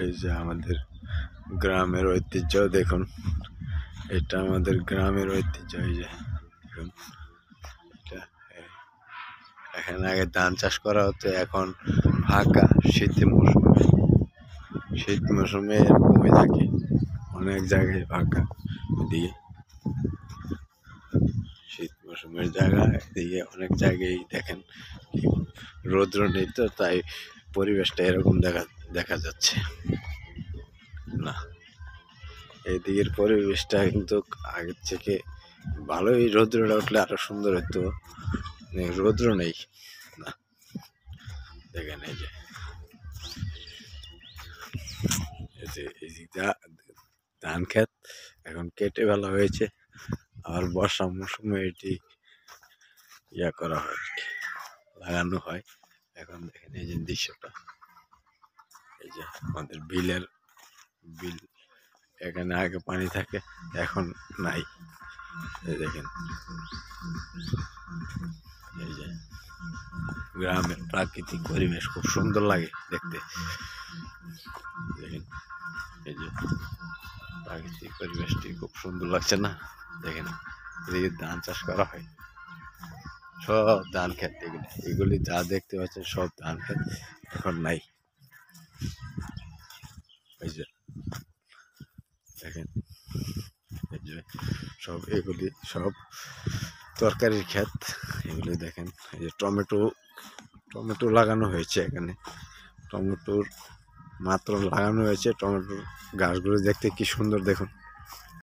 এই যে আমাদের গ্রামের ঐতিহ্য দেখুন, এটা আমাদের গ্রামের ঐতিহ্য। এই যে দেখুন, এটা এখানে আগে ধান চাষ করা হতো, এখন ফাঁকা। শীত মৌসুমে এরকমই থাকে, অনেক জায়গায় ফাঁকা। এদিকে শীত মৌসুমের জায়গা, এদিকে অনেক জায়গায় দেখেন রৌদ্র নেই, তো তাই পরিবেশটা এরকম দেখা যাচ্ছে না। এদিকের পরিবেশটা কিন্তু আগের থেকে ভালোই, রৌদ্রটা উঠলে আরো সুন্দর হতো, রৌদ্র নেই না। দেখেন এই যে ধান ক্ষেত এখন কেটে ফেলা হয়েছে, আর বর্ষা মৌসুমে এটি করা হয়, লাগানো হয়। এখন দেখেন এই যে দৃশ্যটা, এই যে আমাদের বিল, এখানে আগে পানি থাকে, এখন নাই। এই দেখেন, এই যে গ্রামের প্রাকৃতিক পরিবেশ খুব সুন্দর লাগে দেখতে। দেখেন এই যে প্রাকৃতিক পরিবেশটি খুব সুন্দর লাগছে না? দেখেন এদিকে ধান চাষ করা হয়, সব ধান ক্ষেত, এগুলি যা দেখতে পাচ্ছেন সব ধান ক্ষেত, এখন নাই। এই যে দেখেন, এই যে সব এগুলি সব তরকারির ক্ষেত। এগুলি দেখেন, এই যে টমেটো লাগানো হয়েছে এখানে। টমেটোর মাত্র লাগানো হয়েছে, টমেটোর গাছগুলো দেখতে কি সুন্দর দেখুন।